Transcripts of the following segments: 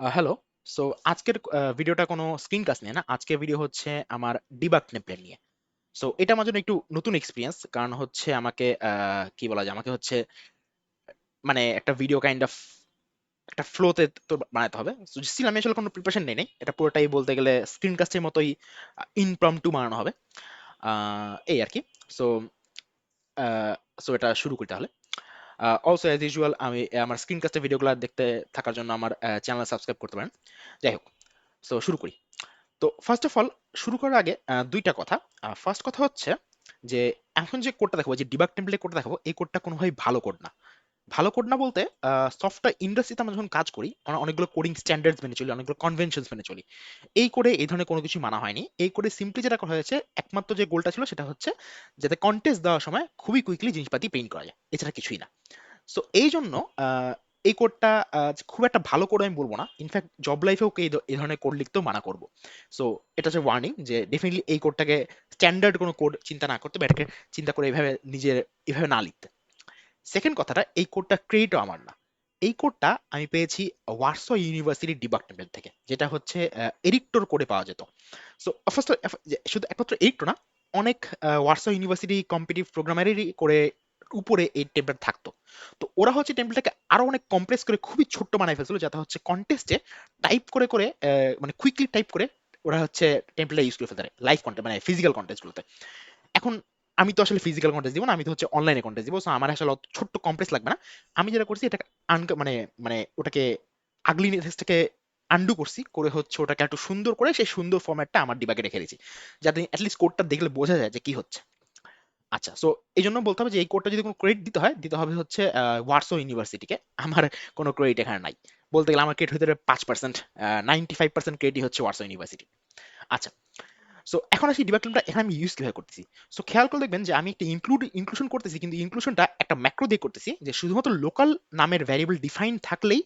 Hello. So আজকের ভিডিওটা কোনো স্ক্রিনকাস্ট নিয়ে না, আজকের ভিডিও হচ্ছে আমার ডিবাগ টেমপ্লেট নিয়ে। সো এটা আমার জন্য একটু নতুন এক্সপিরিয়েন্স, কারণ হচ্ছে আমাকে কি বলা যায়, আমাকে হচ্ছে মানে একটা ভিডিও কাইন্ড অফ একটা ফ্লোতে তো বানাতে হবে। সো স্টিল আমি আসলে কোনো প্রিপারেশন নেই নাই, এটা পুরোটাই বলতে গেলে স্ক্রিনকাস্টের মতোই ইনপ্রম্পটু বানানো হবে, এই আর কি। সো সো এটা শুরু করি তাহলে। অলসো অ্যাজ ইউজুয়াল আমি আমার স্ক্রিনকাস্টের ভিডিওগুলো দেখতে থাকার জন্য আমার চ্যানেল সাবস্ক্রাইব করতে পারেন। যাই হোক, সো শুরু করি। তো ফার্স্ট অফ অল, শুরু করার আগে দুইটা কথা। ফার্স্ট কথা হচ্ছে যে এখন যে কোডটা দেখাবো, যে ডিবাগ টেমপ্লেট কোডটা দেখাবো, এই কোডটা কোনোভাবেই ভালো কোড না। ভালো কোড না বলতে, সফটওয়্যার ইন্ডাস্ট্রিতে আমরা যখন কাজ করি, আমরা অনেকগুলো কোডিং স্ট্যান্ডার্ডস মেনে চলি, অনেকগুলো কনভেনশনস মেনে চলি। এই কোডে এই ধরনের কোনো কিছু মানা হয়নি। এই কোডে সিম্পলি যেটা করা হয়েছে, একমাত্র যে গোলটা ছিল সেটা হচ্ছে যাতে কন্টেস্ট দেওয়ার সময় খুবই কুইকলি জিনিসপাতি প্রিন্ট করা যায়, এছাড়া কিছুই না। সো এই জন্য এই কোডটা খুব একটা ভালো কোড আমি বলবো না, ইনফ্যাক্ট জব লাইফেও এই ধরনের কোড লিখতেও মানা করবো। সো এটা হচ্ছে ওয়ার্নিং যে ডেফিনেটলি এই কোডটাকে স্ট্যান্ডার্ড কোনো কোড চিন্তা না করতে, বা এটাকে চিন্তা করে এভাবে নিজের এভাবে না লিখতে। সেকেন্ড কথাটা, এই কোডটা ক্রেডিটও আমার না। এই কোডটা আমি পেয়েছি ওয়ার্সো ইউনিভার্সিটি ডিবাগ টেমপ্লেট থেকে, যেটা হচ্ছে এরিক্টোর কোডে পাওয়া যেত। সো ফার্স্ট, শুধু একমাত্র এরিক্টো না, অনেক ওয়ার্সো ইউনিভার্সিটি কম্পিটিটিভ প্রোগ্রামারেরই করে উপরে এই টেমপ্লেট থাকতো। তো ওরা হচ্ছে টেমপ্লেটটাকে আরো অনেক কম্প্রেস করে খুবই ছোট্ট বানাই ফেলছিল, যাতে হচ্ছে কন্টেস্টে টাইপ করে করে মানে কুইকলি টাইপ করে ওরা হচ্ছে টেমপ্লেটটা ইউজ করে ফেলতে পারে লাইভ কন্টেস্ট, মানে ফিজিক্যাল কন্টেস্টগুলোতে। এখন আমি তো আসলে ফিজিক্যাল কন্টেস্ট দিব না, আমি তো হচ্ছে অনলাইনে কন্টেস্ট দিব, সো আমার আসলে অত ছোট্ট কমপ্লেক্স লাগবে না। আমি যেটা করছি, এটা মানে মানে ওটাকে আগলিনেসটাকে আন্ডু করছি, করে হচ্ছে ওটাকে একটু সুন্দর করে সেই সুন্দর ফরম্যাটটা আমার ডিবাগে রেখে দিয়েছি, যাতে অ্যাটলিস্ট কোডটা দেখলে বোঝা যায় যে কি হচ্ছে। আচ্ছা, সো এই জন্য বলতে হবে যে এই কোডটা যদি কোনো ক্রেডিট দিতে হয়, দিতে হবে হচ্ছে ওয়ার্সো ইউনিভার্সিটিকে। আমার কোনো ক্রেডিট এখানে নাই। বলতে গেলে আমার ক্রেডিট হতে পারে 5%, 95% ক্রেডিট হচ্ছে ওয়ার্সো ইউনিভার্সিটি। আচ্ছা, সো এখন আসি ডিবাগ টেমটা এখানে আমি ইউজ কিভাবে করতেছি। সো খেয়াল করে দেখবেন যে আমি একটা ইনক্লুশন করতেছি, কিন্তু ইনক্লুশনটা একটা ম্যাক্রো দিয়ে করতেছি, যে শুধুমাত্র লোকাল নামের ভ্যারিয়েবল ডিফাইন থাকলেই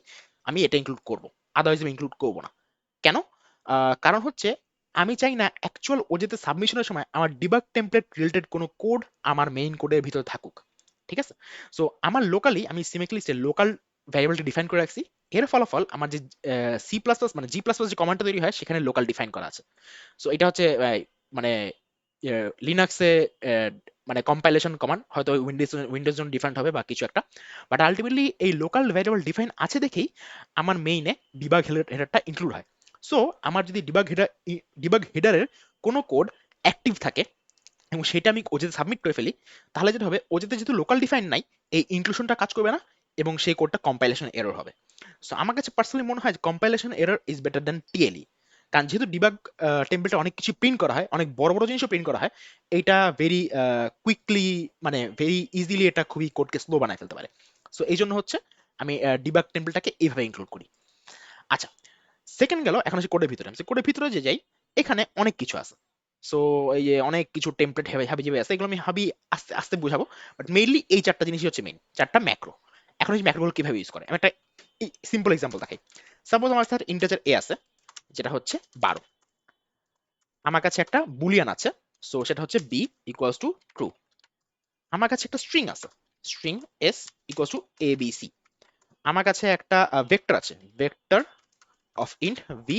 আমি এটা ইনক্লুড করব, আদারওয়াইজ আমি ইনক্লুড করব না। কেন? কারণ হচ্ছে আমি চাই না অ্যাকচুয়াল ওজেতে সাবমিশনের সময় আমার ডিবাগ টেমপ্লেট রিলেটেড কোনো কোড আমার মেইন কোডের ভিতরে থাকুক। ঠিক আছে? সো আমার লোকালি আমি সিমেক লিস্টে লোকাল ভ্যারিয়েবলটা ডিফাইন করে রাখছি। এর ফলাফল আমার যে সি প্লাস প্লাস মানে জি প্লাস প্লাস যে কমান্ডটা তৈরি হয়, সেখানে লোকাল ডিফাইন করা আছে। সো এটা হচ্ছে মানে লিনাক্সে মানে কম্পাইলেশন কমান্ড, হয়তো উইন্ডোজ জন্য ডিফারেন্ট হবে বা কিছু একটা, বাট আলটিমেটলি এই লোকাল ভ্যারিয়েবল ডিফাইন আছে দেখেই আমার মেইনে ডিবাগ হেডারটা ইনক্লুড হয়। সো আমার যদি ডিবাগ হেডারের কোনো কোড অ্যাক্টিভ থাকে এবং সেটা আমি ওজেতে সাবমিট করে ফেলি, তাহলে যেটা হবে, ওজেতে যেহেতু লোকাল ডিফাইন নাই, এই ইনক্লুশনটা কাজ করবে না এবং সেই কোডটা কম্পাইলেশন এরর হবে। সো আমার কাছে পার্সোনালি মনে হয় compilation error is better than TLE. কারণ যেহেতু ডিবাগ টেম্পলেটে অনেক কিছু প্রিন্ট করা হয়, অনেক বড় বড় জিনিসও প্রিন্ট করা হয়, এটা ভেরি কুইকলি, মানে ভেরি ইজিলি এটা খুবই কোডকে স্লো বানায় ফেলতে পারে। সো এই জন্য হচ্ছে আমি ডিবাগ টেম্পলেটটাকে এইভাবে ইনক্লুড করি। আচ্ছা, সেকেন্ড গেল, এখন হচ্ছে কোডের ভিতরে। আমি কোডের ভিতরে যে যাই, এখানে অনেক কিছু আছে। সো এই যে অনেক কিছু টেমপ্লেট হাবি জাবি আছে, এগুলো আমি আস্তে আস্তে বুঝাবো। বাট মেইনলি এই চারটা জিনিসই হচ্ছে মেইন, চারটা ম্যাক্রো। এখন এই ম্যাক্রোগুলো কিভাবে ইউজ করে, আমি একটা সিম্পল এক্সাম্পল দেখাই। সাপোজ আমার স্যার ইন্টিজার এ আছে, যেটা হচ্ছে 12। আমার কাছে একটা বুলিয়ান আছে, সো সেটা হচ্ছে বি ইকুয়ালস টু ট্রু। আমার কাছে একটা স্ট্রিং আছে, string S equals to A B C. আমার কাছে একটা ভেক্টর আছে, ভেক্টর অফ ইন্ট ভি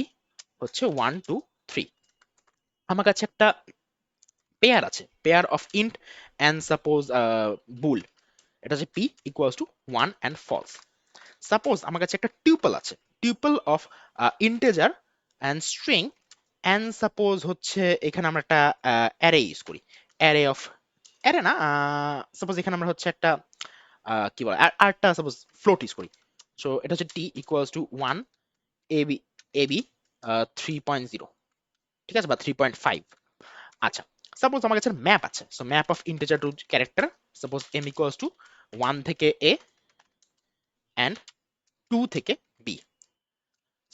হচ্ছে 1 2 3। আমার কাছে একটা পেয়ার আছে, pair of int and suppose bool, এটা হচ্ছে P equals to 1 and false. Suppose আমার কাছে একটা টিউপল আছে, tuple of integer and string, and suppose হচ্ছে এখানে আমরা একটা অ্যারে ইউজ করি, অ্যারে অফ, অ্যারে না, সাপোজ এখানে আমরা হচ্ছে একটা কি বলে আরেকটা সাপোজ ফ্লোট ইউজ করি। সো এটা হচ্ছে T equals to 1 AB, AB 3.0, ঠিক আছে, বা 3.5। আচ্ছা, সাপোজ আমার কাছে ম্যাপ আছে, so map of integer to character, suppose M equals to 1 থেকে এ অ্যান্ড 2 থেকে বি।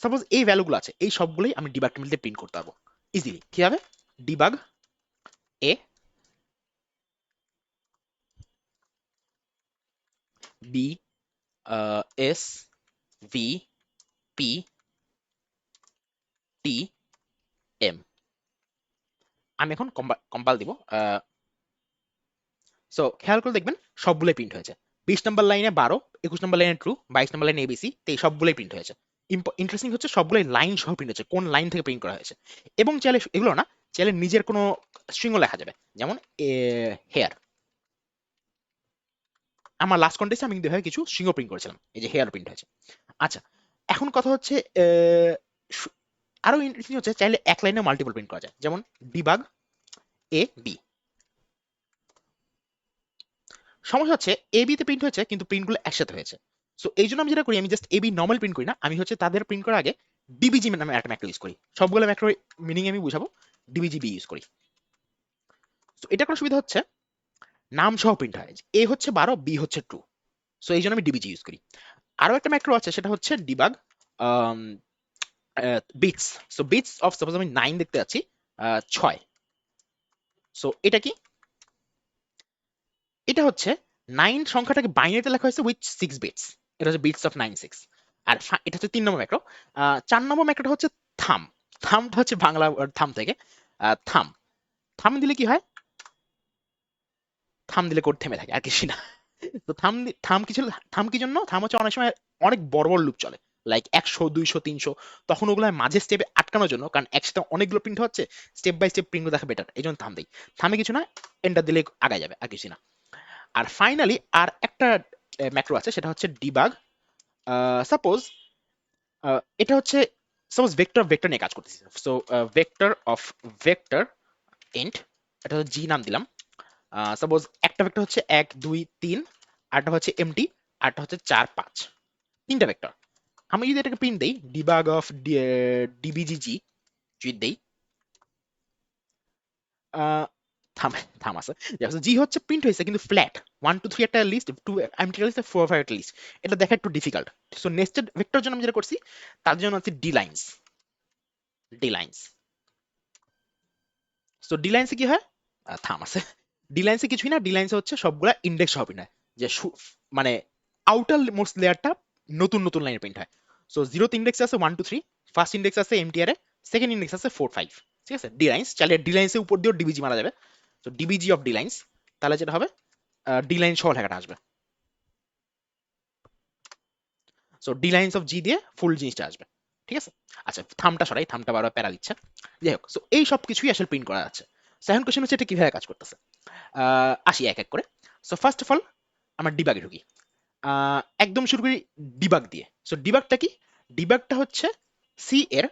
সাপোজ এই ভ্যালুগুলো আছে, এই সবগুলোই আমি ডিবাগ টেবিলে প্রিন্ট করতে পারবো ইজিলি। কিভাবে? Debug A B S V P T M. আমি এখন কম্পাইল দিব। সো খেয়াল করে দেখবেন সবগুলোই প্রিন্ট হয়েছে। 20 নম্বর লাইনে 12, 21 নম্বর লাইনে ট্রু, 22 নম্বর লাইনে এবিসি, তো এই সবগুলোই প্রিন্ট হয়েছে। ইন্টারেস্টিং হচ্ছে সবগুলোই লাইন সহ প্রিন্ট হচ্ছে, কোন লাইন থেকে প্রিন্ট করা হয়েছে। এবং চাইলে এগুলো না, চাইলে নিজের কোনো স্ট্রিংও লেখা যাবে, যেমন হেয়ার। আমার লাস্ট কন্টেস্টে আমি কিন্তু এভাবে কিছু স্ট্রিংও প্রিন্ট করেছিলাম, এই যে হেয়ার প্রিন্ট হয়েছে। আচ্ছা, এখন কথা হচ্ছে সু- আরো ইন্টারেস্টিং হচ্ছে চাইলে এক লাইনে মাল্টিপল প্রিন্ট করা যায়, যেমন ডিবাগ এ বি। সমস্যা হচ্ছে এ বি তে প্রিন্ট হয়েছে কিন্তু প্রিন্টগুলো একসাথে হয়েছে। সো এই জন্য আমি যেটা করি, আমি just A be normal print করি না, আমি হচ্ছে তাদের প্রিন্ট করার আগে ডিবিজি নামে একটা ম্যাক্রো ইউজ করি। সবগুলো ম্যাক্রো মিনিং আমি বুঝাবো, ডিবিজি বি ইউজ করি। তো এটা করার সুবিধা হচ্ছে নাম সহ প্রিন্ট হয়, এ হচ্ছে 12, বি হচ্ছে ট্রু। সো এই জন্য আমি ডিবিজি ইউজ করি। আরো একটা ম্যাক্রো আছে, সেটা হচ্ছে debug bits. So bits of suppose আমি 9 দেখতে যাচ্ছি, 6। সো এটা কি, এটা হচ্ছে 9 সংখ্যাটাকে বাইনারিতে লেখা হয়েছে উইথ 6 বিটস। এটা হচ্ছে বিটস অফ 9 6। আর এটা হচ্ছে 3 নম্বর ম্যাক্রো। 4 নম্বর ম্যাক্রোটা হচ্ছে থাম। থামটা হচ্ছে বাংলা word থাম থেকে, থাম। থাম দিলে কি হয়, থাম দিলে কোড থেমে থাকে, আর কিছু না। তো থাম কিছু, থাম কি জন্য, থাম হচ্ছে অনেক সময় অনেক বড় বড় লুপ চলে, লাইক 100 200 300, তখন ওগুলো মাঝে স্টেপে আটকানোর জন্য, কারণ একসাথে অনেকগুলো প্রিন্ট হচ্ছে, স্টেপ বাই স্টেপ প্রিন্ট দেখা বেটার, এই জন্য থাম দেই। থামে কিছু না, এন্টার দিলে আগায় যাবে, আর কিছু না। আর ফাইনালি আর একটা ম্যাক্রো আছে, সেটা হচ্ছে ডিবাগ। সাপোজ এটা হচ্ছে, সাপোজ ভেক্টর ভেক্টর নিয়ে কাজ করতেছি। So vector of vector and, এটা হচ্ছে জি নাম দিলাম। সাপোজ একটা ভেক্টর হচ্ছে 1 2 3, আরটা হচ্ছে এমটি, আরটা হচ্ছে 4 5, তিনটা ভেক্টর। আমি যদি এটাকে প্রিন্ট দেই ডিবাগ অফ ডিবিজিজি, যদি দেই আহ, থাম থাম আছে, জি হচ্ছে প্রিন্ট হয়েছে কিন্তু ফ্ল্যাট, 1 2 3 একটা লিস্ট, 2 এমটি লিস্ট, 4 5 একটা লিস্ট, এটা দেখা একটু ডিফিকাল্ট। সো নেস্টেড ভেক্টর জন্য আমি যেটা করছি, তার জন্য হচ্ছে D lines. D lines, so D লাইন্সে কি হয়, থাম আছে। ডি লাইন্সে কিছুই না, ডি লাইন্সে হচ্ছে সবগুলা ইন্ডেক্স হবে না, যে মানে আউটার মোস্ট লেয়ারটা নতুন নতুন লাইনে প্রিন্ট হয়। সো জিরোতে ইন্ডেক্স আছে 1 2 3, ফার্স্ট ইন্ডেক্স আছে এমটিআর এ, সেকেন্ড ইন্ডেক্স আছে 4 5। ঠিক আছে, ডি লাইন্স চাইলে ডি লাইন্সের উপর দিয়েও ডিবিজি মারা যাবে। তো ডিবিজি অফ ডি লাইন্স, তাহলে যেটা হবে ডি লাইন সহ লেখাটা আসবে। সো ডি লাইন্স অফ জি দিয়ে ফুল জিনিসটা আসবে। ঠিক আছে। আচ্ছা, থামটা সরাই, থামটা বারবার প্যারা দিচ্ছে। যাই হোক, সো এই সব কিছুই আসলে প্রিন্ট করা আছে। সেকেন্ড কোশ্চেন হচ্ছে এটা কিভাবে কাজ করতেছে। আসি এক এক করে। সো ফার্স্ট অফ অল আমার ডিবাগে ঢুকি। একদম শুরু করি ডিবাগ দিয়ে। সো ডিবাগটা কি, ডিবাগটা হচ্ছে সি এর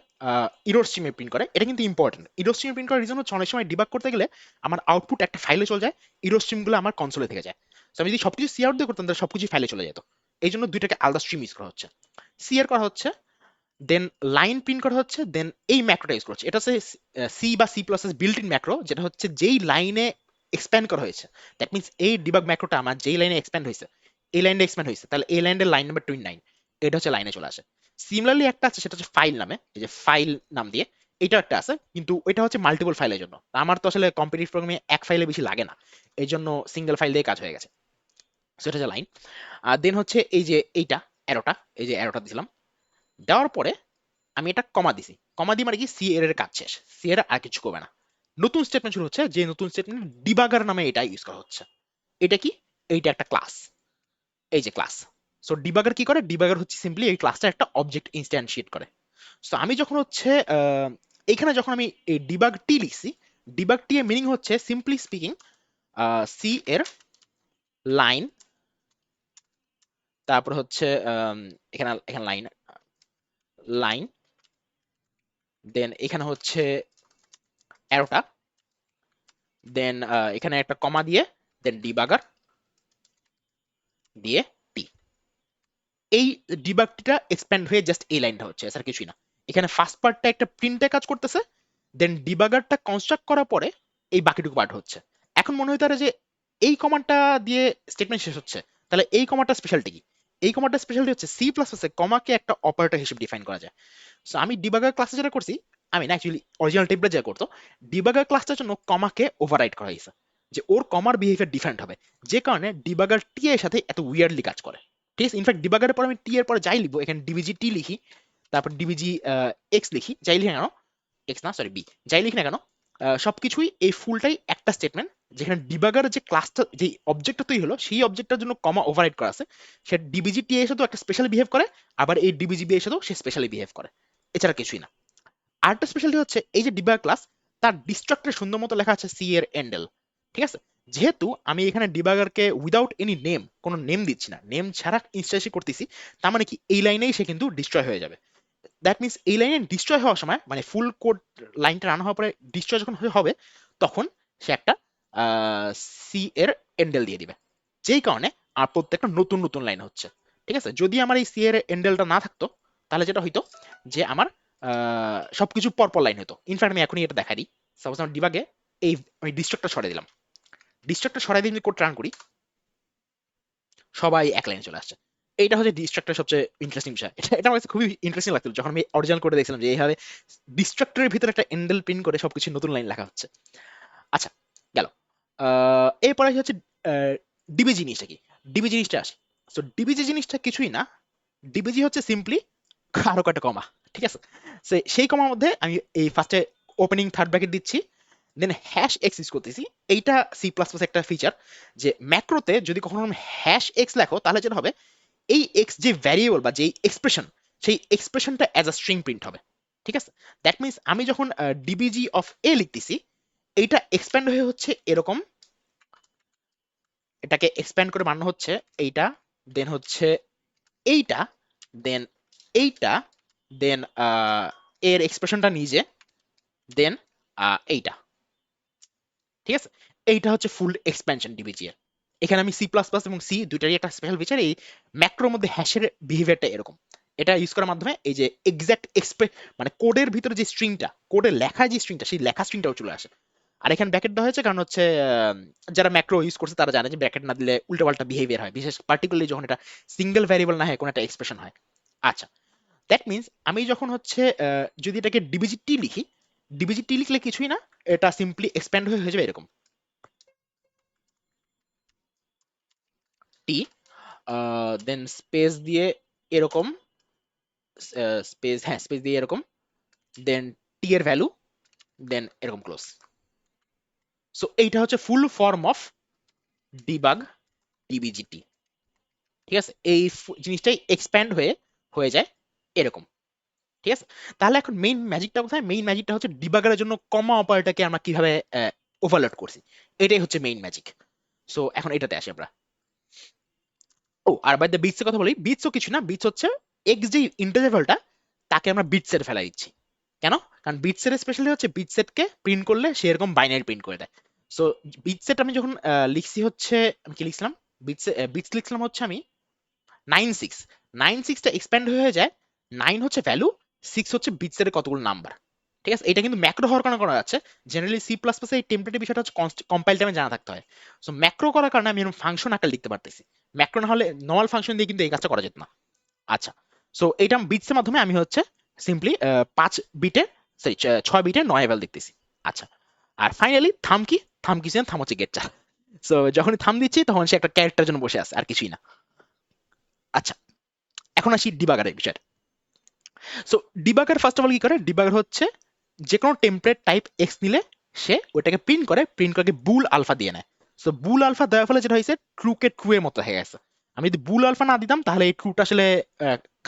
ইরর স্ট্রিমে প্রিন্ট করে। এটা কিন্তু ইম্পর্টেন্ট, ইরর স্ট্রিমে প্রিন্ট করার রিজন হচ্ছে অনেক সময় ডিবাগ করতে গেলে আমার আউটপুট একটা ফাইলে চলে যায়, ইরর স্ট্রিমগুলো আমার কনসোলে থেকে যায়। সো আমি যদি সবকিছু সি আউট দিয়ে করতাম তাহলে সবকিছু ফাইলে চলে যেত। এই জন্য দুইটাকে আলাদা স্ট্রিম ইউজ করা হচ্ছে। সি এর করা হচ্ছে, দেন লাইন প্রিন্ট করা হচ্ছে, দেন এই ম্যাক্রোটা ইউজ করছে। এটা হচ্ছে সি বা C plus built in macro, যেটা হচ্ছে যেই লাইনে এক্সপ্যান্ড করা হয়েছে। দ্যাট মিনস এই ডিবাগ ম্যাক্রোটা আমার যেই লাইনে এক্সপ্যান্ড হয়েছে, এই লাইনে এক্সপ্যান্ড হয়েছে, তাহলে এই লাইনের লাইন নাম্বার 29, এটা হচ্ছে লাইনে চলে আসে। সিমিলারলি একটা আছে, সেটা হচ্ছে ফাইল নামে, এই যে ফাইল নাম দিয়ে, এটা একটা আছে, কিন্তু এটা হচ্ছে মাল্টিপল ফাইলের জন্য। আমার তো আসলে কম্পিটিটিভ প্রোগ্রামে এক ফাইলে বেশি লাগে না, এই জন্য সিঙ্গেল ফাইল দিয়ে কাজ হয়ে গেছে। সেটা হচ্ছে লাইন। আর দেন হচ্ছে এই যে এইটা অ্যারোটা, এই যে অ্যারোটা দিলাম, দেওয়ার পরে আমি এটা কমা দিছি। কমা দিয়ে মানে কি, সি এর কাজ শেষ, সি এর আর কিছু করবে না। নতুন স্টেটমেন্ট শুরু হচ্ছে, যে নতুন স্টেটমেন্ট ডিবাগার নামে এটা ইউজ করা হচ্ছে। এটা কি, এইটা একটা ক্লাস, এই যে ক্লাস। সো ডিবাগার কি করে, ডিবাগার হচ্ছে সিম্পলি এই ক্লাসটা একটা অবজেক্ট ইনস্ট্যান্সিয়েট করে। সো আমি যখন হচ্ছে এখানে যখন আমি এই ডিবাগ টি লিখছি, ডিবাগ টি এর মিনিং হচ্ছে সিম্পলি স্পিকিং সি এর লাইন, তারপর হচ্ছে এখানে এখানে লাইন, লাইন, দেন এখানে হচ্ছে অ্যারোটা, দেন এখানে একটা কমা দিয়ে, দেন ডিবাগার দিয়ে টি। এই ডিবাগটা এক্সপ্যান্ড হয়ে জাস্ট এই লাইনটা হচ্ছে, এছাড়া কিছুই না। এখানে ফার্স্ট পার্টটা একটা প্রিন্টে কাজ করতেছে, দেন ডিবাগারটা কনস্ট্রাক্ট করার পরে এই বাকিটুকু পার্ট হচ্ছে। এখন মনে হতে পারে যে এই কমান্ডটা দিয়ে স্টেটমেন্ট শেষ হচ্ছে, তাহলে এই কমান্ডটা স্পেশালিটি কি? এই কমান্ডটা স্পেশালিটি হচ্ছে সি প্লাস প্লাসে কমাকে একটা অপারেটর হিসেবে ডিফাইন করা যায়। সো আমি ডিবাগার ক্লাসে যেটা করছি, আমি না অ্যাকচুয়ালি অরিজিনাল টেবলেট যা করতো, ডিবাগার ক্লাসটার জন্য কমাকে ওভাররাইড করা হয়েছে, যে ওর কমার বিহেভিয়ার ডিফারেন্ট হবে, যে কারণে ডিবাগার টি এর সাথে এত উইয়ার্ডলি কাজ করে। ঠিক আছে, ইনফ্যাক্ট ডিবাগারের পর আমি টি এর পরে যাই লিখবো, এখানে ডিবিজি টি লিখি, তারপর ডিবিজি এক্স লিখি, যাই লিখি না কেন, এক্স না সরি বি, যাই লিখি না কেন, সবকিছুই এই ফুলটাই একটা স্টেটমেন্ট, যেখানে ডিবাগার যে ক্লাসটা, যে অবজেক্টটা তৈরি হলো, সেই অবজেক্টটার জন্য কমা ওভাররাইড করা আছে, সে ডিবিজি টি এর সাথেও একটা স্পেশালি বিহেভ করে, আবার এই ডিবিজি বি এর সাথেও সে স্পেশালি বিহেভ করে, এছাড়া কিছুই না। আরেকটা স্পেশালিটি হচ্ছে এই যে ডিবাগার ক্লাস, তার ডিস্ট্রাক্টরে সুন্দর মতো লেখা আছে সি এর এন্ডেল। ঠিক আছে, যেহেতু আমি এখানে ডিবাগারকে উইদাউট এনি নেম, কোনো নেম দিচ্ছি না, নেম ছাড়া ইনস্ট্যান্সি করতেছি, তার মানে কি এই লাইনেই সে কিন্তু ডিস্ট্রয় হয়ে যাবে। দ্যাট মিনস এই লাইনে ডিস্ট্রয় হওয়ার সময়, মানে ফুল কোড লাইনটা রান হওয়ার পরে ডিস্ট্রয় যখন হবে, তখন সে একটা সি এর এন্ডেল দিয়ে দিবে, যেই কারণে আর প্রত্যেকটা নতুন নতুন লাইন হচ্ছে। ঠিক আছে, যদি আমার এই সি এর এন্ডেলটা না থাকতো, তাহলে যেটা হইতো যে আমার সবকিছু পরপর লাইন হতো। ইনফ্যাক্ট আমি এখনই এটা দেখা দিই। সাপোজ আমার ডিবাগে এই আমি ডিস্ট্রাক্টটা সরাই দিলাম, ডিস্ট্রাক্টটা সরাই দিয়ে কোড রান করি, সবাই এক লাইনে চলে আসছে। এইটা হচ্ছে ডিস্ট্রাক্টরের সবচেয়ে ইন্টারেস্টিং বিষয়। এটা এটা আমার কাছে খুবই ইন্টারেস্টিং লাগছিল যখন আমি অরিজিনাল করে দেখছিলাম যে এইভাবে ডিস্ট্রাক্টরের ভিতরে একটা এন্ডেল প্রিন্ট করে সবকিছু নতুন লাইন লেখা হচ্ছে। আচ্ছা, গেল। এরপরে হচ্ছে ডিবি জিনিসটা কি, ডিবি জিনিসটা আসে। সো ডিবিজি জিনিসটা কিছুই না, ডিবিজি হচ্ছে সিম্পলি আরো কয়টা কমা। ঠিক আছে, সেই কমার মধ্যে আমি এই ফার্স্টে ওপেনিং থার্ড ব্র্যাকেট দিচ্ছি, দেন হ্যাশ এক্স ইউজ করতেছি। এইটা সি প্লাস প্লাস একটা ফিচার, যে ম্যাক্রোতে যদি কখনো হ্যাশ এক্স লেখো, তাহলে যেটা হবে এই এক্স যে ভ্যারিয়েবল বা যে এক্সপ্রেশন, সেই এক্সপ্রেশনটা অ্যাজ আ স্ট্রিং প্রিন্ট হবে। ঠিক আছে, দ্যাট মিনস আমি যখন ডিবিজি অফ এ লিখতেছি, এইটা এক্সপ্যান্ড হয়ে হচ্ছে এরকম, এটাকে এক্সপ্যান্ড করে বানানো হচ্ছে এইটা, দেন হচ্ছে এইটা, দেন এইটা, দেন এর এক্সপ্রেশনটা নিজে, দেন এইটা। ঠিক আছে, এইটা হচ্ছে ফুল এক্সপ্যানশন ডিবিজি এর। এখানে আমি সি প্লাস প্লাস এবং সি দুইটারই একটা স্পেশাল ফিচার, এই ম্যাক্রোর মধ্যে হ্যাশের বিহেভিয়ারটা এরকম। এটা ইউজ করার মাধ্যমে এই যে এক্সাক্ট মানে কোডের ভিতরে যে স্ট্রিংটা, কোডে লেখা যে স্ট্রিংটা, সেই লেখা স্ট্রিংটাও চলে আসে। আর এখানে ব্র্যাকেট দেওয়া হয়েছে কারণ হচ্ছে যারা ম্যাক্রো ইউজ করছে তারা জানে যে ব্র্যাকেট না দিলে উল্টোপাল্টা বিহেভিয়ার হয়, বিশেষ পার্টিকুলারলি যখন এটা সিঙ্গেল ভ্যারিয়েবল না হয়, কোনো একটা এক্সপ্রেশন হয়। আচ্ছা, দ্যাট মিনস আমি যখন হচ্ছে যদি এটাকে ডিবিজি টি লিখি, ডিবিজি টি লিখলে কিছুই না, এটা সিম্পলি এক্সপ্যান্ড হয়ে যাবে এরকম টি, দেন স্পেস দিয়ে এরকম, স্পেস, হ্যাঁ স্পেস দিয়ে এরকম, দেন টি এর ভ্যালু, দেন এরকম ক্লোজ। সো এইটা হচ্ছে ফুল ফর্ম অফ ডিবাগ ডিবিজিটি। ঠিক আছে, এই জিনিসটাই এক্সপ্যান্ড হয়ে হয়ে যায় এরকম। ঠিক আছে, তাহলে এখন মেইন ম্যাজিকটা কোথায়? মেইন ম্যাজিকটা হচ্ছে ডিবাগারের জন্য কমা অপারেটরকে আমরা কিভাবে ওভারলোড করছি, এটাই হচ্ছে মেইন ম্যাজিক। সো এখন এটাতে আসি আমরা। ও আর বাই দ্য বিটসের কথা বলি, বিটসও কিছু না, বিটস হচ্ছে এক্স যে ইন্টারভ্যালটা, তাকে আমরা বিট সেট ফেলা দিচ্ছি। কেন? কারণ বিট সেট স্পেশালি হচ্ছে বিট সেটকে প্রিন্ট করলে সে এরকম বাইনারি প্রিন্ট করে দেয়। সো বিট সেট আমি যখন লিখছি হচ্ছে, আমি কি লিখছিলাম, বিটস লিখছিলাম হচ্ছে আমি 9 6, 9 6টা এক্সপ্যান্ড হয়ে যায়, 9 হচ্ছে ভ্যালু, 6 হচ্ছে বিটস এর কতগুলো নাম্বার। ঠিক আছে, এটা কিন্তু ম্যাক্রো হওয়ার কারণে করা যাচ্ছে। জেনারেলি সি প্লাস প্লাস এই টেমপ্লেটের বিষয়টা হচ্ছে কম্পাইল টাইমে জানা থাকতে হয়। সো ম্যাক্রো করার কারণে আমি এরকম ফাংশন আকারে লিখতে পারতেছি। ম্যাক্রো না হলে নর্মাল ফাংশন দিয়ে কিন্তু এই কাজটা করা যেত না। আচ্ছা, সো এইটা বিটস এর মাধ্যমে আমি হচ্ছে সিম্পলি 5 বিটে, সরি 6 বিটে 9 ভ্যালু দেখতেছি। আচ্ছা, আর ফাইনালি থাম কি, থাম কিছু না, থাম হচ্ছে গেটটা। সো যখনই থাম দিচ্ছি তখন সে একটা ক্যারেক্টার জন্য বসে আছে, আর কিছুই না। আচ্ছা, এখন আসি ডিবাগারের বিষয়টা। So debugger first of all কি করে, ডিবাগার হচ্ছে যে কোনো টেমপ্লেট টাইপ এক্স নিলে সে ওটাকে প্রিন্ট করে, প্রিন্ট করে বুল আলফা দিয়ে নেয়। সো বুল আলফা দেওয়ার ফলে যেটা হয়েছে, ট্রুকে ট্রু এর মতো হয়ে গেছে। আমি যদি বুল আলফা না দিতাম, তাহলে এই ট্রুটা আসলে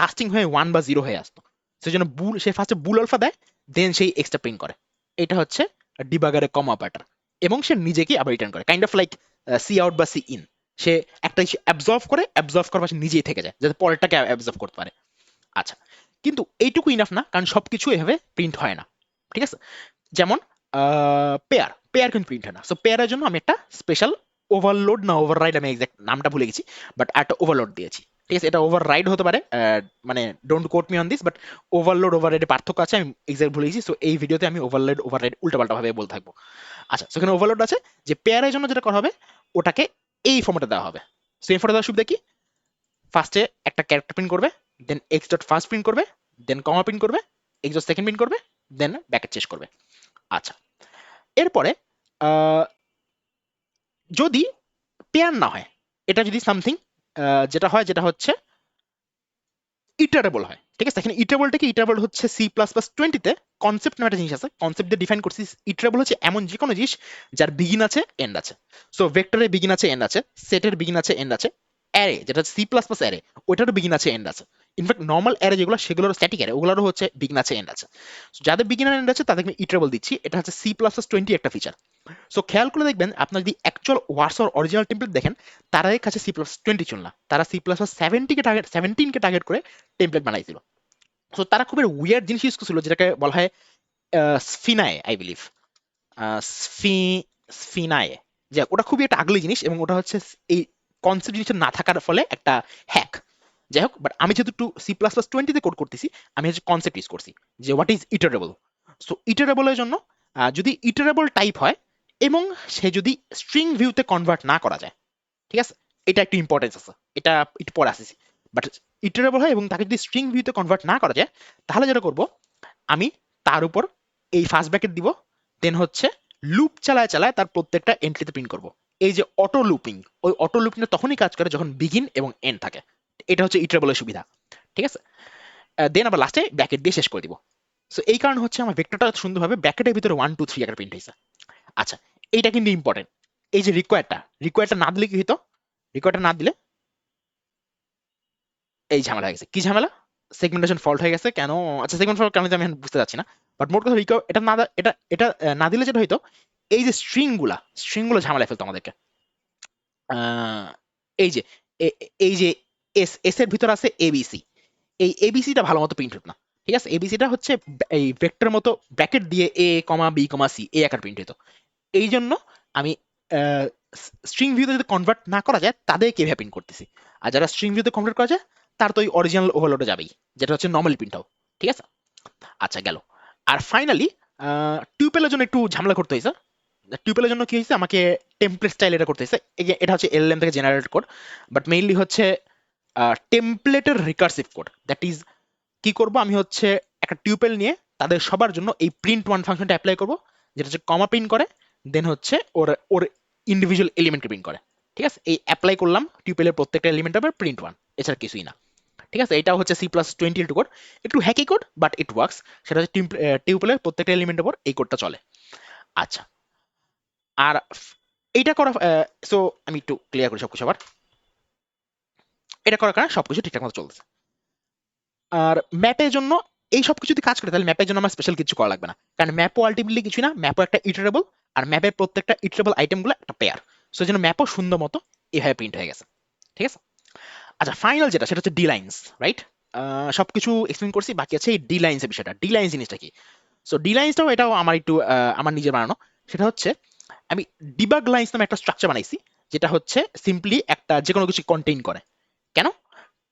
কাস্টিং হয়ে 1 বা 0 হয়ে আসতো। সেই জন্য সে ফার্স্টে বুল আলফা দেয়, দেন সেই এক্সটা প্রিন্ট করে। এটা হচ্ছে ডিবাগারের কম অপারেটর। এবং সে নিজেকেই আবার রিটার্ন করে, kind of like C out বা সি ইন। সে একটা অ্যাবজর্ভ করে, অ্যাবজর্ভ করার পাশে নিজেই থেকে যায়, যাতে পরেরটাকে অ্যাবজর্ভ করতে পারে। আচ্ছা, কিন্তু এইটুকু ইনাফ না, কারণ সবকিছু এভাবে প্রিন্ট হয় না। ঠিক আছে, যেমন পেয়ার, পেয়ার কিন্তু প্রিন্ট হয় না। সো পেয়ারের জন্য আমি একটা স্পেশাল ওভারলোড না ওভাররাইড, আমি এক্সাক্ট নামটা ভুলে গেছি, বাট একটা ওভারলোড দিয়েছি। ঠিক আছে, এটা ওভাররাইড হতে পারে, মানে don't quote me on this, but overload ওভাররাইডের পার্থক্য আছে, আমি এক্সাক্ট ভুলে গেছি। সো এই ভিডিওতে আমি ওভারলোড ওভাররাইড উল্টাপাল্টা ভাবে বলতে থাকবো। আচ্ছা, সেখানে ওভারলোড আছে, যে পেয়ারের জন্য যেটা করা হবে, ওটাকে এই ফর্মেটে দেওয়া হবে। সো এই ফর্মেটে দেওয়ার সুবিধা কি? ফার্স্টে একটা ক্যারেক্টার প্রিন্ট করবে, দেন এক্স ডট ফার্স্ট প্রিন্ট করবে, দেন কমা প্রিন্ট করবে, এক্স ডট সেকেন্ড প্রিন্ট করবে, দেন ব্যাকেট শেষ করবে। আচ্ছা, এরপরে আহ, যদি পেয়ার না হয়, এটা যদি সামথিং যেটা হয়, যেটা হচ্ছে ইটারেবল হয়। ঠিক আছে, এখানে ইটারেবলটা কি, ইটারেবল হচ্ছে C++20-তে কনসেপ্ট নামে একটা জিনিস আছে, কনসেপ্ট দিয়ে ডিফাইন করছি। ইটারেবল হচ্ছে এমন যে কোনো জিনিস যার বিগিন আছে এন্ড আছে। সো ভেক্টরের বিগিন আছে এন্ড আছে, সেটের বিগিন আছে এন্ড আছে, অ্যারে যেটা C++ অ্যারে ওইটারও বিগিন আছে এন্ড আছে। ইনফ্যাক্ট নর্মাল অ্যারে যেগুলো সেগুলোর স্ট্যাটিক অ্যারে ওগুলোরও হচ্ছে বিগিন আছে এন্ড আছে। So, যাদের বিগিন এন্ড আছে তাদেরকে আমি ইটারেবল দিচ্ছি, এটা হচ্ছে C++20 একটা ফিচার। সো খেয়াল করে দেখবেন আপনার যদি actual words or original template দেখেন, তাদের কাছে C++20 ছিল না, তারা C++17 কে টার্গেট করে টেমপ্লেট বানাইছিল। সো তারা খুবই উইয়ার্ড জিনিস ইউজ করছিল যেটাকে বলা হয় স্ফিনায়, আই বিলিভ স্ফি স্ফিনায়, যে ওটা খুবই একটা আগলি জিনিস, এবং ওটা হচ্ছে এই কনসেপ্ট জিনিসটা না থাকার ফলে একটা হ্যাক। যাই হোক, বাট আমি যেহেতু C++20-তে কোড করতেছি, আমি হচ্ছে কনসেপ্ট ইউজ করছি যে হোয়াট ইজ ইটারেবল। সো ইটারেবলের জন্য যদি ইটারেবল টাইপ হয় এবং সে যদি স্ট্রিং ভিউতে কনভার্ট না করা যায়, ঠিক আছে, এটা একটু ইম্পর্টেন্স আছে, এটা একটু পরে আসতেছি। বাট ইটারেবল হয় এবং তাকে যদি স্ট্রিং ভিউতে কনভার্ট না করা যায়, তাহলে যেটা করব আমি তার উপর এই ফার্স্ট ব্র্যাকেট দিব, দেন হচ্ছে লুপ চালায় চালায় তার প্রত্যেকটা এন্ট্রিতে প্রিন্ট করব। এই যে অটো লুপিং, ওই অটো লুপিংটা তখনই কাজ করে যখন বিগিন এবং এন্ড থাকে। এটা হচ্ছে ইটারেবলের সুবিধা। ঠিক আছে, দেন আবার লাস্টে ব্র্যাকেট দিয়ে শেষ করে দিব। সো এই কারণে হচ্ছে আমার ভেক্টরটা সুন্দরভাবে ব্র্যাকেটের ভিতরে 1 2 3 আকারে প্রিন্ট হয়েছে। আচ্ছা, এইটা কিন্তু ইম্পর্টেন্ট। এই যে রিকোয়ারটা না দিলে কি হতো, রিকোয়ারটা না দিলে এই ঝামেলা হয়ে গেছে। কি ঝামেলা? সেগমেন্টেশন ফল্ট হয়ে গেছে কেন? আচ্ছা, সেগমেন্ট ফল্ট কেন হয়েছে আমি এখন বুঝতে পারছি না। বাট মোট কথা এটা না এটা এটা না দিলে যেটা হইতো, এই যে স্ট্রিং গুলো ঝামেলা ফেলতো আমাদেরকে। আহ, এই যে এই যে এস এর ভিতর আছে এবিসি, এই এবিসিটা ভালো মতো প্রিন্ট হতো না। ঠিক আছে, এবিসিটা হচ্ছে এই ভেক্টর মতো ব্র্যাকেট দিয়ে A, B, C এই আকার প্রিন্ট হতো। এই জন্য আমি স্ট্রিং ভিউতে যদি কনভার্ট না করা যায় তাদেরকে এভাবে প্রিন্ট করতেছি। আর যারা স্ট্রিং ভিউতে কনভার্ট করা যায় তার তো ওই অরিজিনাল ওভারলোডে যাবেই, যেটা হচ্ছে নর্মাল প্রিন্টটাও। ঠিক আছে, আচ্ছা গেল। আর ফাইনালি টিউপেলের জন্য একটু ঝামেলা করতে হয়েছে। টিউপেলের জন্য কি হয়েছে, আমাকে টেমপ্লেট স্টাইল এটা করতে হয়েছে। এটা হচ্ছে এলএলএম থেকে জেনারেট কোড, বাট মেইনলি হচ্ছে টেমপ্লেটের রিকার্সিভ কোড। দ্যাট ইজ কি করব, আমি হচ্ছে একটা টিউপেল নিয়ে তাদের সবার জন্য এই প্রিন্ট ওয়ান ফাংশনটা অ্যাপ্লাই করব, যেটা হচ্ছে কমা প্রিন্ট করে, দেন হচ্ছে ওর ওর ইন্ডিভিজুয়াল এলিমেন্টকে প্রিন্ট করে। ঠিক আছে, এই অ্যাপ্লাই করলাম টিউপেলের প্রত্যেকটা এলিমেন্ট হবে প্রিন্ট ওয়ান, এছাড়া কিছুই না। ঠিক আছে, এটা হচ্ছে C++20 এর কোড, একটু hacky code but it works. সেটা হচ্ছে টিউপেলের প্রত্যেকটা এলিমেন্টের উপর এই কোডটা চলে। আচ্ছা, আর এইটা করা, সো আমি একটু ক্লিয়ার করি সবকিছু আবার। এটা করার কারণে সবকিছু ঠিকঠাক মতো চলতেছে। আর ম্যাপের জন্য এই সব কিছু যদি কাজ করে, তাহলে ম্যাপের জন্য আমার স্পেশাল কিছু করা লাগবে না, কারণ ম্যাপও আলটিমেটলি কিছু না, ম্যাপও একটা ইটারেবল। আর ম্যাপের প্রত্যেকটা ইটারেবল আইটেমগুলো একটা পেয়ার। সো এই জন্য ম্যাপও সুন্দর মতো এভাবে প্রিন্ট হয়ে গেছে। ঠিক আছে, আচ্ছা ফাইনাল যেটা সেটা হচ্ছে ডি লাইন্স, রাইট? সবকিছু এক্সপ্লেন করছি, বাকি আছে এই ডি লাইন্স এর বিষয়টা। ডি লাইন্স জিনিসটা কি? সো ডি লাইন্সটাও এটাও আমার একটু আমার নিজের বানানো। সেটা হচ্ছে আমি ডিবাগ লাইন্স নামে একটা স্ট্রাকচার বানাইছি, যেটা হচ্ছে সিম্পলি একটা যে কোনো কিছু কন্টেইন করে। কেন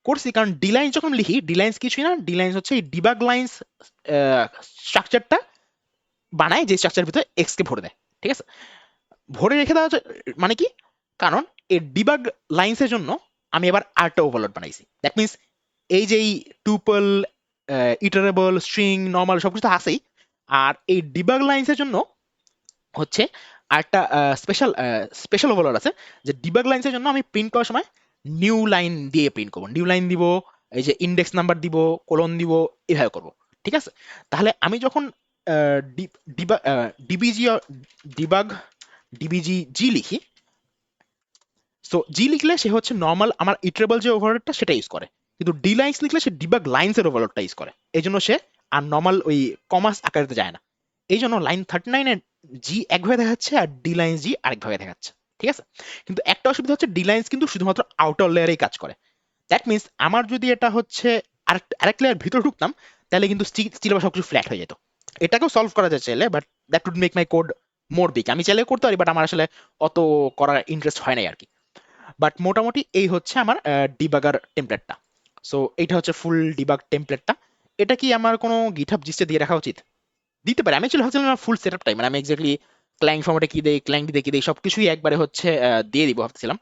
করছি? কারণ ডি লাইন্স যখন লিখি, ডি লাইন্স কিছুই না, ডি লাইন্স হচ্ছে এই ডিবাগ লাইন্স স্ট্রাকচারটা বানায়, যে স্ট্রাকচারের ভিতরে এক্স কে ভরে দেয়। ঠিক আছে, ভরে রেখে দেওয়া মানে কি, কারণ এই ডিবাগ লাইন্সের জন্য আমি এবার আরেকটা ওভারলোড বানাইছি। দ্যাট মিনস এই যে টুপল, ইটারেবল, স্ট্রিং, নর্মাল সবকিছু তো আছেই। আর এই ডিবাগ লাইন্সের জন্য হচ্ছে আরেকটা স্পেশাল স্পেশাল ওভারলোড আছে, যে ডিবাগ লাইন্সের জন্য আমি প্রিন্ট করার সময় নিউ লাইন দিয়ে প্রিন্ট করবো, নিউ লাইন দিব, এই যে ইন্ডেক্স নাম্বার দিব, কোলন দিব, এভাবে করব। ঠিক আছে, তাহলে আমি যখন ডিবিজি ডিবাগ ডিবিজি জি লিখি, সো জি লিখলে সে হচ্ছে নর্মাল আমার ইটারেবল যে ওভারলোডটা সেটা ইউজ করে, কিন্তু ডি লাইন্স লিখলে সে ডিবাগ লাইন্সের ওভারলোডটা ইউজ করে। এই জন্য সে আর নর্মাল ওই কমাস আকারে যায় না। এই জন্য লাইন 39-এ জি একভাবে দেখাচ্ছে আর ডি লাইন্স জি আরেকভাবে দেখাচ্ছে। ঠিক আছে, কিন্তু একটা অসুবিধা হচ্ছে ডি লাইন্স কিন্তু শুধুমাত্র আউটার লেয়ারেই কাজ করে। দ্যাট মিনস আমার যদি এটা হচ্ছে আরেক লেয়ার ভিতরে ঢুকতাম, তাহলে কিন্তু স্টিল আবার সবকিছু ফ্ল্যাট হয়ে যেত। এটাকেও সলভ করা যায় চাইলে, but that would make my code more big. আমি চাইলে করতে পারি, বাট আমার আসলে অত করার ইন্টারেস্ট হয় নাই আর কি। বাট মোটামুটি এই হচ্ছে আমার ডিবাগার টেমপ্লেটটা। সো এইটা হচ্ছে ফুল ডিবাগ টেমপ্লেটটা। এটা কি আমার কোনো গিটহাব জিসে দিয়ে রাখা উচিত? দিতে পারে। আমি অ্যাকচুয়ালি ভাবছিলাম ফুল সেটআপটাই, মানে আমি এক্স্যাক্টলি ক্লায়েন্ট ফর্মেটে কি দেই, ক্লায়েন্ট দিয়ে কি দেই, সবকিছুই একবারে হচ্ছে দিয়ে দিব ভাবছিলাম।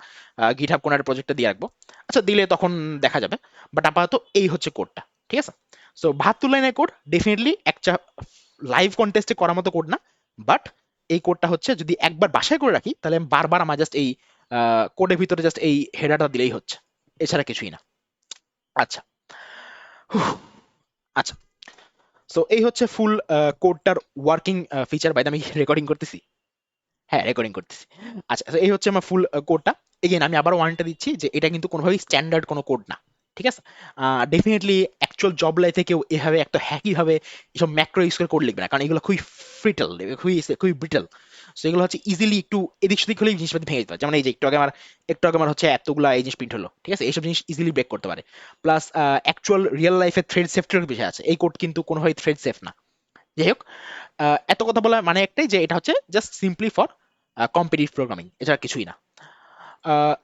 গিটহাব কোনো একটা প্রজেক্টটা দিয়ে রাখবো। আচ্ছা, দিলে তখন দেখা যাবে। বাট আপাতত এই হচ্ছে কোডটা। ঠিক আছে, সো 72 লাইনের কোড, ডেফিনেটলি একটা লাইভ কন্টেস্টে করার মতো কোড না। বাট এই কোডটা হচ্ছে যদি একবার বাসায় করে রাখি, তাহলে আমি বারবার আমার জাস্ট এই কোডের ভিতরে জাস্ট এই হেডারটা দিলেই হচ্ছে, এছাড়া কিছুই না। আচ্ছা, হুহ, আচ্ছা, সো এই হচ্ছে ফুল কোডটার ওয়ার্কিং ফিচার। বাইরে আমি রেকর্ডিং করতেছি। হ্যাঁ, রেকর্ডিং করতেছি। আচ্ছা, তো এই হচ্ছে আমার ফুল কোডটা। এগেন আমি আবার ওয়ার্নিংটা দিচ্ছি যে এটা কিন্তু কোনোভাবেই স্ট্যান্ডার্ড কোনো কোড না। ঠিক আছে? ডেফিনেটলি অ্যাকচুয়াল জব লাইফে কেউ এভাবে একটা হ্যাকি ভাবে এসব ম্যাক্রো ইউজ করে কোড লিখবে না, কারণ এগুলো খুবই ফ্রিটল, খুবই খুবই ব্রিটল। সো এগুলো হচ্ছে ইজিলি একটু এদিক সেদিক হলেই জিনিসপাতি ভেঙে যেতে পারে। যেমন এই যে একটু আগে আমার হচ্ছে এতগুলা এই জিনিস প্রিন্ট হলো, ঠিক আছে? এইসব জিনিস ইজিলি ব্রেক করতে পারে। প্লাস অ্যাকচুয়াল রিয়েল লাইফে থ্রেড সেফটির বিষয় আছে, এই কোড কিন্তু কোনোভাবেই থ্রেড সেফ না। যাই হোক, এত কথা বলা মানে একটাই, যে এটা হচ্ছে just simply for competitive programming, এছাড়া কিছুই না।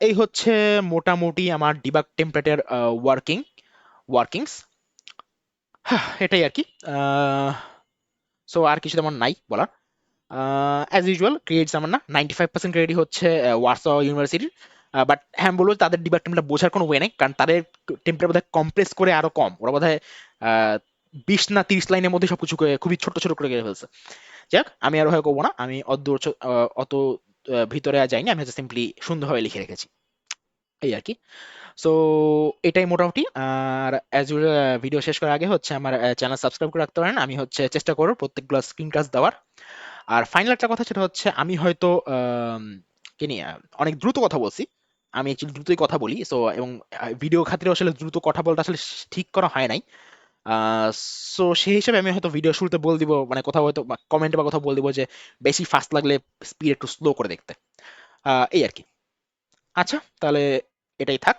এই হচ্ছে মোটামুটি আমার ডিবাগ টেমপ্লেটের ওয়ার্কিং ওয়ার্কিংস এটাই আর কি। সো আর কিছু তেমন নাই বলার। অ্যাজ ইউজুয়াল ক্রেডিটস আমার না, 95% ক্রেডিট হচ্ছে ওয়ার্সা ইউনিভার্সিটির। বাট হ্যাঁ, বলবো তাদের ডিবাগ টেমপ্লেট বোঝার কোনো ওয়ে নেই, কারণ তাদের টেমপ্লেট বোধহয় কম্প্রেস করে আরো কম, ওরা বোধহয় 20 না 30 লাইনের মধ্যে সবকিছু খুবই ছোট ছোট করে গেড়ে ফেলছে। যাক, আমি আর ওভাবে করবো না, আমি অত ভিতরে আর যাইনি, আমি হচ্ছে সিম্পলি সুন্দরভাবে লিখে রেখেছি, এই আর কি। সো এটাই মোটামুটি। আর অ্যাজ ইউজুয়াল ভিডিও শেষ করার আগে হচ্ছে আমার চ্যানেল সাবস্ক্রাইব করে রাখতে পারেন, আমি হচ্ছে চেষ্টা করবো প্রত্যেকগুলো স্ক্রিনকাস্ট দেওয়ার। আর ফাইনাল একটা কথা, সেটা হচ্ছে আমি হয়তো কি নিয়ে অনেক দ্রুত কথা বলছি। আমি অ্যাকচুয়ালি দ্রুতই কথা বলি, সো এবং ভিডিও খাতিরে আসলে দ্রুত কথা বলতে আসলে ঠিক করা হয় নাই। সো সেই হিসাবে আমি হয়তো ভিডিও শুরুতে বলে দিব, মানে কোথাও হয়তো কমেন্টে বা কোথাও বলে দিব যে বেশি ফাস্ট লাগলে স্পিড একটু স্লো করে দেখতে। এই আর কি। আচ্ছা, তাহলে এটাই থাক।